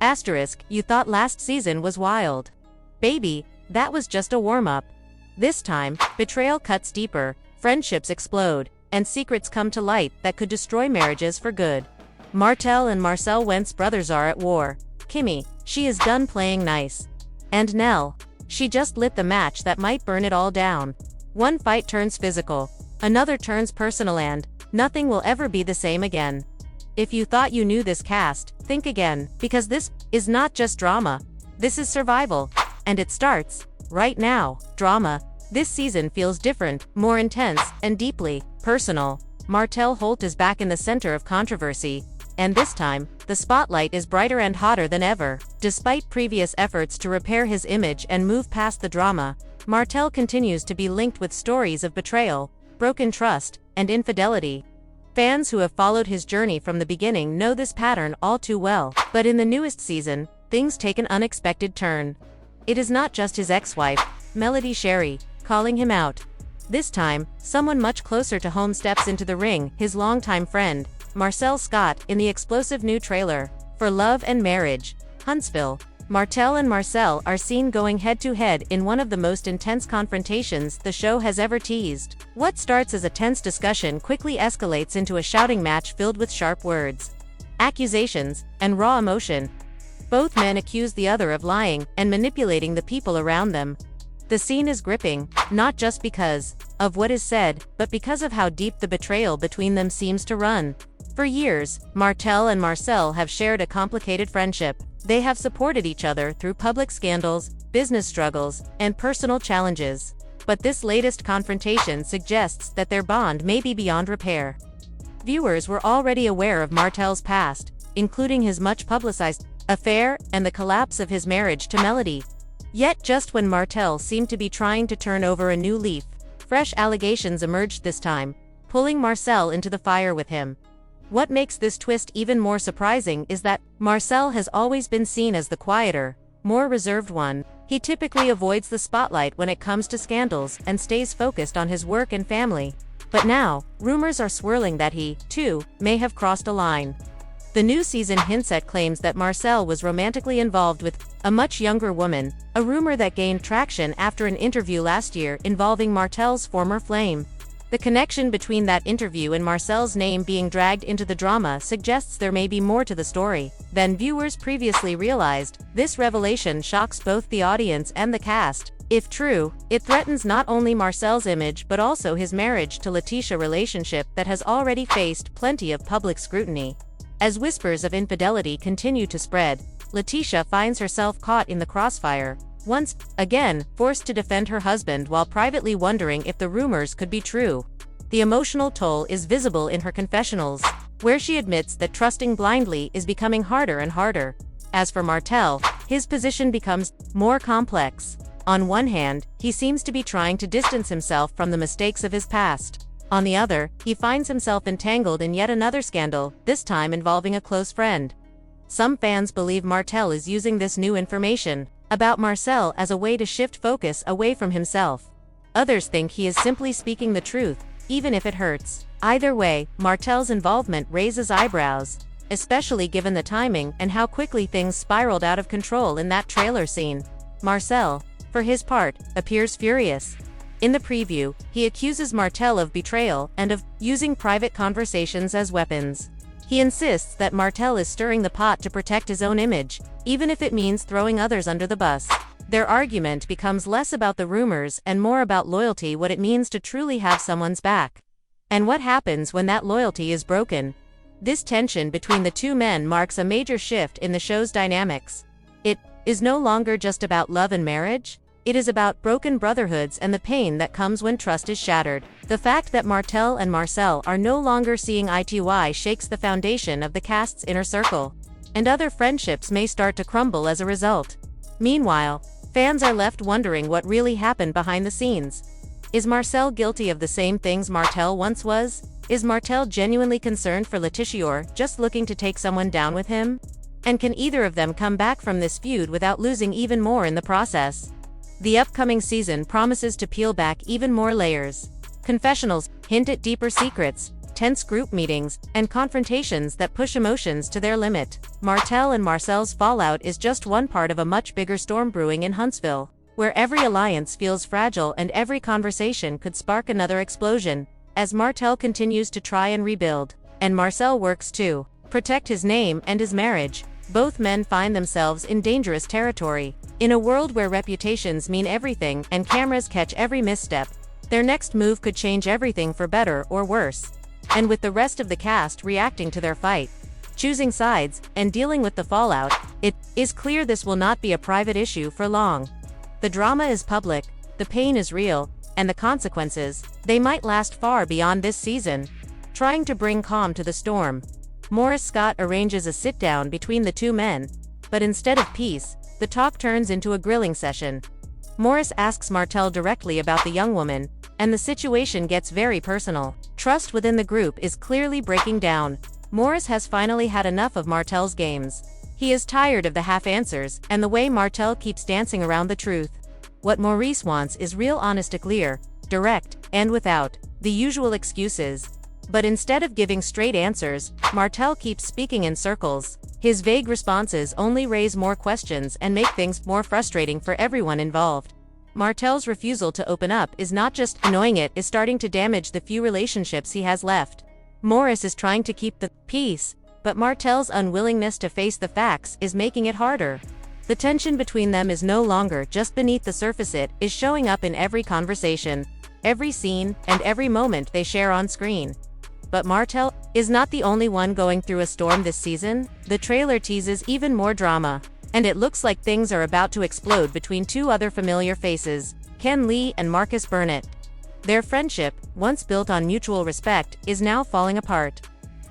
Asterisk, you thought last season was wild. Baby, that was just a warm-up. This time, betrayal cuts deeper, friendships explode, and secrets come to light that could destroy marriages for good. Martell and Marcel Wentz brothers are at war. Kimmie, she is done playing nice. And Nell, she just lit the match that might burn it all down. One fight turns physical, another turns personal, and nothing will ever be the same again. If you thought you knew this cast, think again, because this is not just drama. This is survival. And it starts right now. Drama. This season feels different, more intense, and deeply personal. Martell Holt is back in the center of controversy, and this time, the spotlight is brighter and hotter than ever. Despite previous efforts to repair his image and move past the drama, Martell continues to be linked with stories of betrayal, broken trust, and infidelity. Fans who have followed his journey from the beginning know this pattern all too well. But in the newest season, things take an unexpected turn. It is not just his ex-wife, Melody Sherry, calling him out. This time, someone much closer to home steps into the ring, his longtime friend, Marcel Scott, in the explosive new trailer for Love and Marriage, Huntsville. Martell and Marcel are seen going head-to-head in one of the most intense confrontations the show has ever teased. What starts as a tense discussion quickly escalates into a shouting match filled with sharp words, accusations, and raw emotion. Both men accuse the other of lying and manipulating the people around them. The scene is gripping, not just because of what is said, but because of how deep the betrayal between them seems to run. For years, Martell and Marcel have shared a complicated friendship. They have supported each other through public scandals, business struggles, and personal challenges. But this latest confrontation suggests that their bond may be beyond repair. Viewers were already aware of Martell's past, including his much-publicized affair and the collapse of his marriage to Melody. Yet just when Martell seemed to be trying to turn over a new leaf, fresh allegations emerged this time, pulling Marcel into the fire with him. What makes this twist even more surprising is that Marcel has always been seen as the quieter, more reserved one. He typically avoids the spotlight when it comes to scandals and stays focused on his work and family. But now, rumors are swirling that he, too, may have crossed a line. The new season hints at claims that Marcel was romantically involved with a much younger woman, a rumor that gained traction after an interview last year involving Martell's former flame. The connection between that interview and Marcel's name being dragged into the drama suggests there may be more to the story than viewers previously realized. This revelation shocks both the audience and the cast. If true, it threatens not only Marcel's image but also his marriage to LaTisha relationship that has already faced plenty of public scrutiny. As whispers of infidelity continue to spread, LaTisha finds herself caught in the crossfire, once again forced to defend her husband while privately wondering if the rumors could be true. The emotional toll is visible in her confessionals, where she admits that trusting blindly is becoming harder and harder. As for Martell, his position becomes more complex. On one hand, he seems to be trying to distance himself from the mistakes of his past. On the other, he finds himself entangled in yet another scandal, this time involving a close friend. Some fans believe Martell is using this new information about Marcel as a way to shift focus away from himself. Others think he is simply speaking the truth, even if it hurts. Either way, Martell's involvement raises eyebrows, especially given the timing and how quickly things spiraled out of control in that trailer scene. Marcel, for his part, appears furious. In the preview, he accuses Martell of betrayal and of using private conversations as weapons. He insists that Martell is stirring the pot to protect his own image, even if it means throwing others under the bus. Their argument becomes less about the rumors and more about loyalty, what it means to truly have someone's back. And what happens when that loyalty is broken. This tension between the two men marks a major shift in the show's dynamics. It is no longer just about love and marriage. It is about broken brotherhoods and the pain that comes when trust is shattered. The fact that Martell and Marcel are no longer seeing eye to eye shakes the foundation of the cast's inner circle, and other friendships may start to crumble as a result. Meanwhile, fans are left wondering what really happened behind the scenes. Is Marcel guilty of the same things Martell once was? Is Martell genuinely concerned for LaTisha or just looking to take someone down with him? And can either of them come back from this feud without losing even more in the process? The upcoming season promises to peel back even more layers. Confessionals hint at deeper secrets, tense group meetings, and confrontations that push emotions to their limit. Martell and Marcel's fallout is just one part of a much bigger storm brewing in Huntsville, where every alliance feels fragile and every conversation could spark another explosion, as Martell continues to try and rebuild, and Marcel works to protect his name and his marriage. Both men find themselves in dangerous territory. In a world where reputations mean everything and cameras catch every misstep, their next move could change everything for better or worse. And with the rest of the cast reacting to their fight, choosing sides, and dealing with the fallout, it is clear this will not be a private issue for long. The drama is public, the pain is real, and the consequences, they might last far beyond this season. Trying to bring calm to the storm, Morris Scott arranges a sit-down between the two men, but instead of peace, the talk turns into a grilling session. Morris asks Martell directly about the young woman, and the situation gets very personal. Trust within the group is clearly breaking down. Morris has finally had enough of Martell's games. He is tired of the half answers and the way Martell keeps dancing around the truth. What Maurice wants is real, honest, clear, direct, and without the usual excuses. But instead of giving straight answers, Martell keeps speaking in circles. His vague responses only raise more questions and make things more frustrating for everyone involved. Martell's refusal to open up is not just annoying, it is starting to damage the few relationships he has left. Morris is trying to keep the peace, but Martell's unwillingness to face the facts is making it harder. The tension between them is no longer just beneath the surface, it is showing up in every conversation, every scene, and every moment they share on screen. But Martell is not the only one going through a storm this season. The trailer teases even more drama, and it looks like things are about to explode between two other familiar faces, Ken Lee and Marcus Burnett. Their friendship, once built on mutual respect, is now falling apart.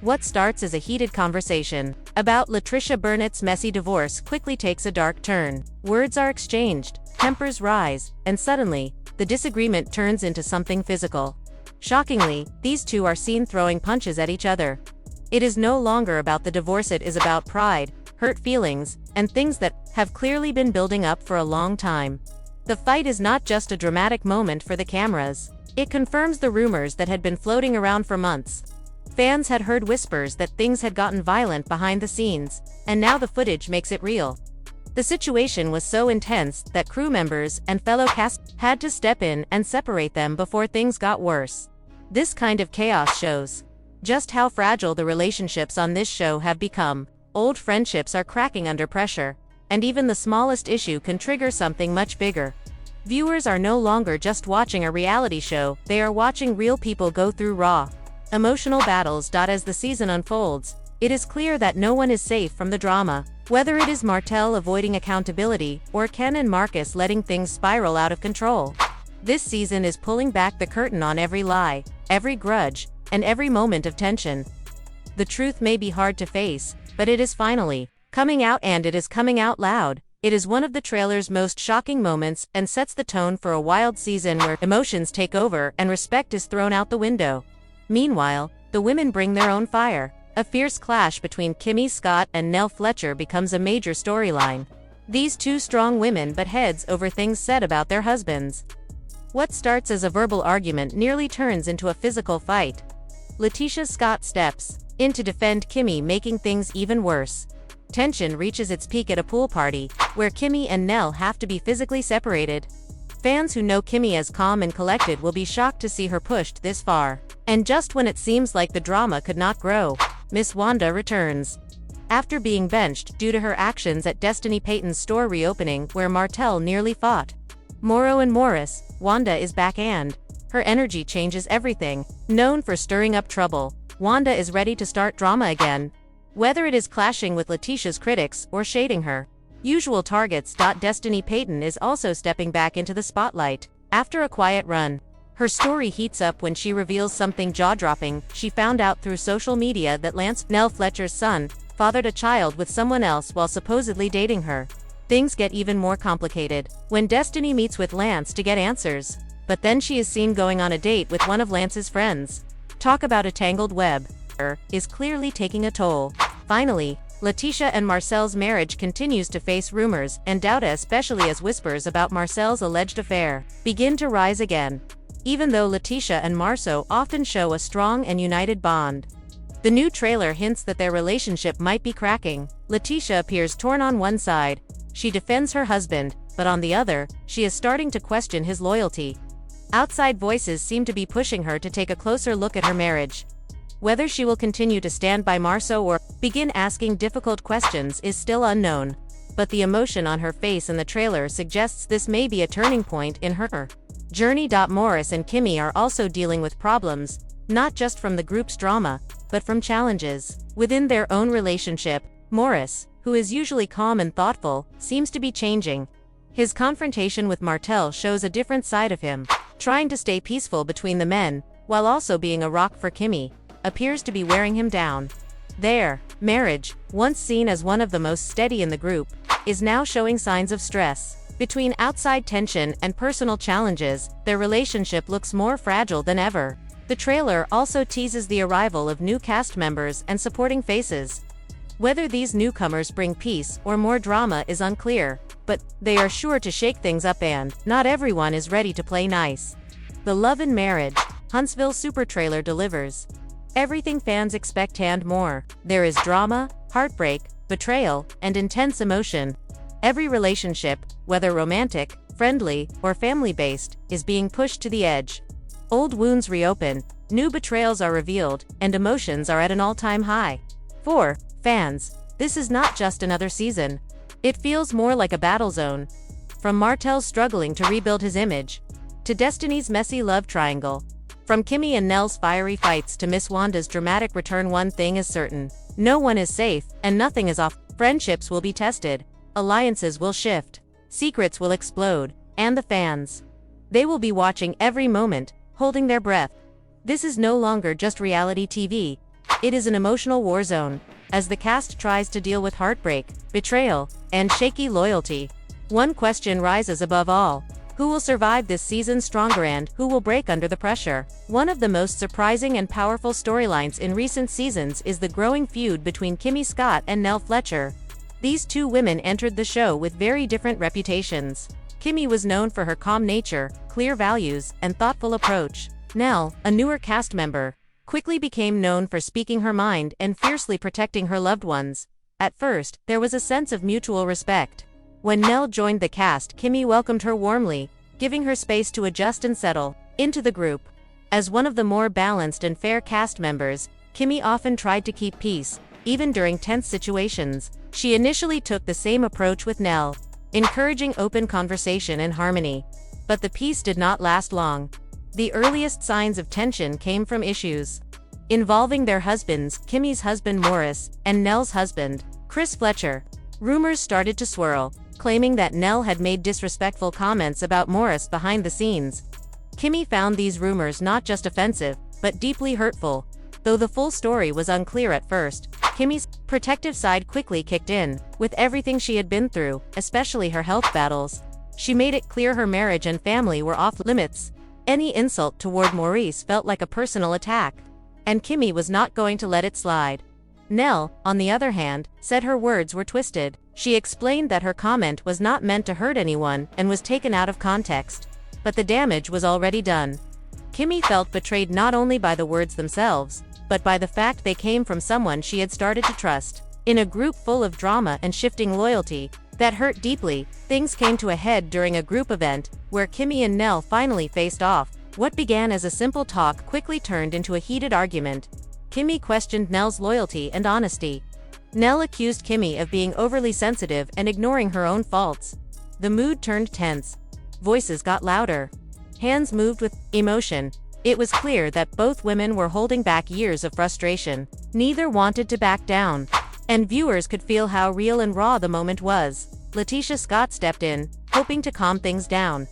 What starts as a heated conversation about LaTisha Burnett's messy divorce quickly takes a dark turn. Words are exchanged, tempers rise, and suddenly, the disagreement turns into something physical. Shockingly, these two are seen throwing punches at each other. It is no longer about the divorce, it is about pride, hurt feelings, and things that have clearly been building up for a long time. The fight is not just a dramatic moment for the cameras. It confirms the rumors that had been floating around for months. Fans had heard whispers that things had gotten violent behind the scenes, and now the footage makes it real. The situation was so intense that crew members and fellow cast had to step in and separate them before things got worse. This kind of chaos shows just how fragile the relationships on this show have become. Old friendships are cracking under pressure, and even the smallest issue can trigger something much bigger. Viewers are no longer just watching a reality show, they are watching real people go through raw, emotional battles. As the season unfolds, it is clear that no one is safe from the drama. Whether it is Martell avoiding accountability, or Ken and Marcus letting things spiral out of control, this season is pulling back the curtain on every lie, every grudge, and every moment of tension. The truth may be hard to face, but it is finally coming out, and it is coming out loud. It is one of the trailer's most shocking moments and sets the tone for a wild season where emotions take over and respect is thrown out the window. Meanwhile, the women bring their own fire. A fierce clash between Kimmie Scott and Nell Fletcher becomes a major storyline. These two strong women butt heads over things said about their husbands. What starts as a verbal argument nearly turns into a physical fight. LaTisha Scott steps in to defend Kimmie, making things even worse. Tension reaches its peak at a pool party, where Kimmy and Nell have to be physically separated. Fans who know Kimmie as calm and collected will be shocked to see her pushed this far. And just when it seems like the drama could not grow, Miss Wanda returns. After being benched due to her actions at Destiny Payton's store reopening where Martell nearly fought Morrow and Morris, Wanda is back, and her energy changes everything. Known for stirring up trouble, Wanda is ready to start drama again. Whether it is clashing with LaTisha's critics or shading her usual targets. Destiny Payton is also stepping back into the spotlight. After a quiet run, her story heats up when she reveals something jaw-dropping. She found out through social media that Lance, Nell Fletcher's son, fathered a child with someone else while supposedly dating her. Things get even more complicated when Destiny meets with Lance to get answers. But then she is seen going on a date with one of Lance's friends. Talk about a tangled web. Is clearly taking a toll. Finally, LaTisha and Marcel's marriage continues to face rumors and doubt, especially as whispers about Marcel's alleged affair begin to rise again. even though LaTisha and Marcel often show a strong and united bond. The new trailer hints that their relationship might be cracking. LaTisha appears torn on one side. She defends her husband, but on the other, she is starting to question his loyalty. Outside voices seem to be pushing her to take a closer look at her marriage. Whether she will continue to stand by Marcel or begin asking difficult questions is still unknown, but the emotion on her face in the trailer suggests this may be a turning point in her journey. Morris and Kimmie are also dealing with problems, not just from the group's drama, but from challenges within their own relationship. Morris, who is usually calm and thoughtful, seems to be changing. His confrontation with Martell shows a different side of him. Trying to stay peaceful between the men, while also being a rock for Kimmie, appears to be wearing him down. Their marriage, once seen as one of the most steady in the group, is now showing signs of stress. Between outside tension and personal challenges, their relationship looks more fragile than ever. The trailer also teases the arrival of new cast members and supporting faces. Whether these newcomers bring peace or more drama is unclear, but they are sure to shake things up, and not everyone is ready to play nice. The Love and Marriage, Huntsville super trailer delivers everything fans expect and more. There is drama, heartbreak, betrayal, and intense emotion. Every relationship, whether romantic, friendly, or family-based, is being pushed to the edge. Old wounds reopen, new betrayals are revealed, and emotions are at an all-time high. For fans, this is not just another season. It feels more like a battle zone. From Martell's struggling to rebuild his image, to Destiny's messy love triangle. From Kimmy and Nell's fiery fights to Miss Wanda's dramatic return, one thing is certain. No one is safe, and nothing is off. Friendships will be tested. Alliances will shift. Secrets will explode. And the fans, they will be watching every moment, holding their breath. This is no longer just reality TV. It is an emotional war zone, as the cast tries to deal with heartbreak, betrayal, and shaky loyalty. One question rises above all. Who will survive this season stronger, and who will break under the pressure? One of the most surprising and powerful storylines in recent seasons is the growing feud between Kimmie Scott and Nell Fletcher. These two women entered the show with very different reputations. Kimmie was known for her calm nature, clear values, and thoughtful approach. Nell, a newer cast member, quickly became known for speaking her mind and fiercely protecting her loved ones. At first, there was a sense of mutual respect. When Nell joined the cast, Kimmie welcomed her warmly, giving her space to adjust and settle into the group. As one of the more balanced and fair cast members, Kimmie often tried to keep peace, even during tense situations. She initially took the same approach with Nell, encouraging open conversation and harmony. But the peace did not last long. The earliest signs of tension came from issues involving their husbands, Kimmie's husband Morris, and Nell's husband, Chris Fletcher. Rumors started to swirl, claiming that Nell had made disrespectful comments about Morris behind the scenes. Kimmie found these rumors not just offensive, but deeply hurtful. Though the full story was unclear at first, Kimmie's protective side quickly kicked in. With everything she had been through, especially her health battles, she made it clear her marriage and family were off limits. Any insult toward Maurice felt like a personal attack, and Kimmie was not going to let it slide. Nell, on the other hand, said her words were twisted. She explained that her comment was not meant to hurt anyone and was taken out of context. But the damage was already done. Kimmie felt betrayed not only by the words themselves, but by the fact they came from someone she had started to trust. In a group full of drama and shifting loyalty that hurt deeply, things came to a head during a group event where Kimmie and Nell finally faced off. What began as a simple talk quickly turned into a heated argument. Kimmie questioned Nell's loyalty and honesty. Nell accused Kimmie of being overly sensitive and ignoring her own faults. The mood turned tense. Voices got louder. Hands moved with emotion. It was clear that both women were holding back years of frustration. Neither wanted to back down, and viewers could feel how real and raw the moment was. LaTisha Scott stepped in, hoping to calm things down.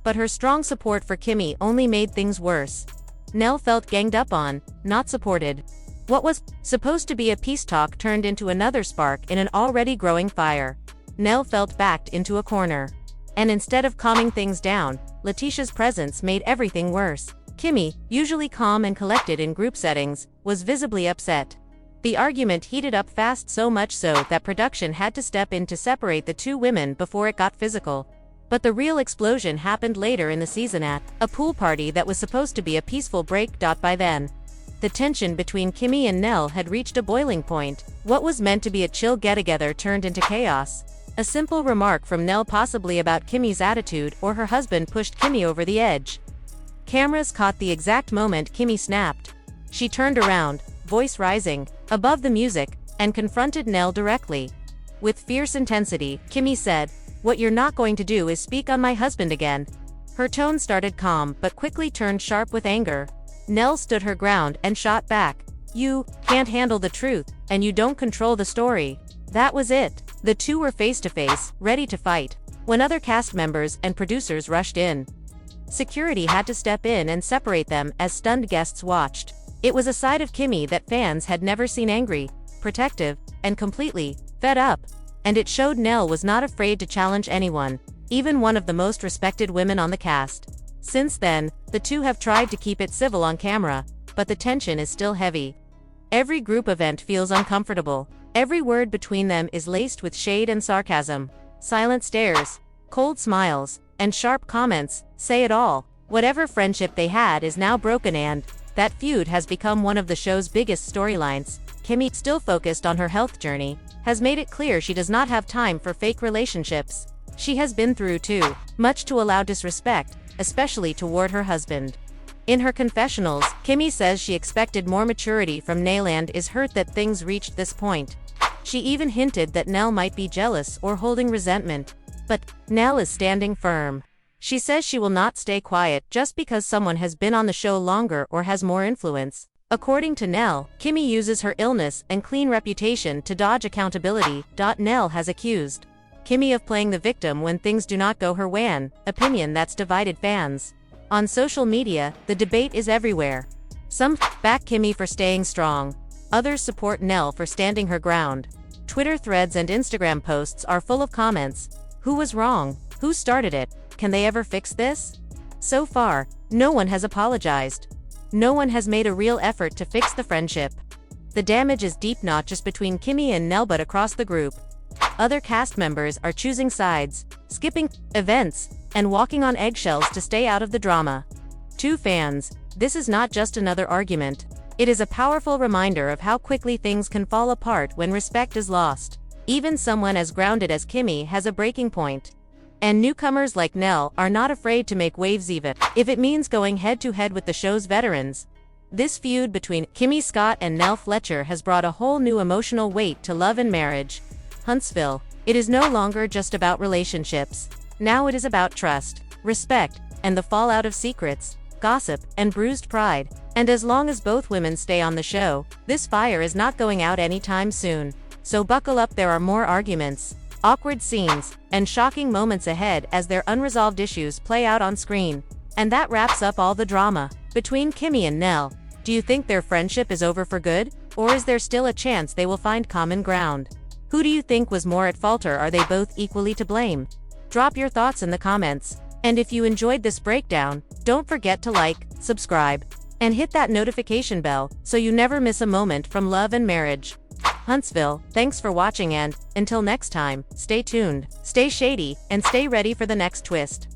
But her strong support for Kimmie only made things worse. Nell felt ganged up on, not supported. What was supposed to be a peace talk turned into another spark in an already growing fire. Nell felt backed into a corner. And instead of calming things down, LaTisha's presence made everything worse. Kimmie, usually calm and collected in group settings, was visibly upset. The argument heated up fast, so much so that production had to step in to separate the two women before it got physical. But the real explosion happened later in the season at a pool party that was supposed to be a peaceful break. By then, the tension between Kimmy and Nell had reached a boiling point. What was meant to be a chill get-together turned into chaos. A simple remark from Nell, possibly about Kimmy's attitude or her husband, pushed Kimmy over the edge. Cameras caught the exact moment Kimmy snapped. She turned around, voice rising above the music, and confronted Nell directly. With fierce intensity, Kimmy said, "What you're not going to do is speak on my husband again." Her tone started calm but quickly turned sharp with anger. Nell stood her ground and shot back, "You can't handle the truth, and you don't control the story." That was it. The two were face to face, ready to fight, when other cast members and producers rushed in. Security had to step in and separate them as stunned guests watched. It was a side of Kimmy that fans had never seen: angry, protective, and completely fed up. And it showed Nell was not afraid to challenge anyone, even one of the most respected women on the cast. Since then, the two have tried to keep it civil on camera, but the tension is still heavy. Every group event feels uncomfortable. Every word between them is laced with shade and sarcasm. Silent stares, cold smiles, and sharp comments say it all. Whatever friendship they had is now broken, and that feud has become one of the show's biggest storylines. Kimmy, still focused on her health journey, has made it clear she does not have time for fake relationships. She has been through too much to allow disrespect, especially toward her husband. In her confessionals, Kimmy says she expected more maturity from Nell and is hurt that things reached this point. She even hinted that Nell might be jealous or holding resentment. But Nell is standing firm. She says she will not stay quiet just because someone has been on the show longer or has more influence. According to Nell, Kimmy uses her illness and clean reputation to dodge accountability. Nell has accused Kimmy of playing the victim when things do not go her way, an opinion that's divided fans. On social media, the debate is everywhere. Some back Kimmy for staying strong. Others support Nell for standing her ground. Twitter threads and Instagram posts are full of comments. Who was wrong? Who started it? Can they ever fix this? So far, no one has apologized. No one has made a real effort to fix the friendship. The damage is deep, not just between Kimmy and Nell but across the group. Other cast members are choosing sides, skipping events, and walking on eggshells to stay out of the drama. To fans, this is not just another argument. It is a powerful reminder of how quickly things can fall apart when respect is lost. Even someone as grounded as Kimmy has a breaking point. And newcomers like Nell are not afraid to make waves, even if it means going head-to-head with the show's veterans. This feud between Kimmie Scott and Nell Fletcher has brought a whole new emotional weight to Love and Marriage. Huntsville. It is no longer just about relationships. Now it is about trust, respect, and the fallout of secrets, gossip, and bruised pride. And as long as both women stay on the show, this fire is not going out anytime soon. So buckle up, there are more arguments, awkward scenes, and shocking moments ahead as their unresolved issues play out on screen. And that wraps up all the drama between Kimmy and Nell. Do you think their friendship is over for good, or is there still a chance they will find common ground? Who do you think was more at fault, or are they both equally to blame? Drop your thoughts in the comments. And if you enjoyed this breakdown, don't forget to like, subscribe, and hit that notification bell so you never miss a moment from Love and Marriage. Huntsville, thanks for watching, and until next time, stay tuned, stay shady, and stay ready for the next twist.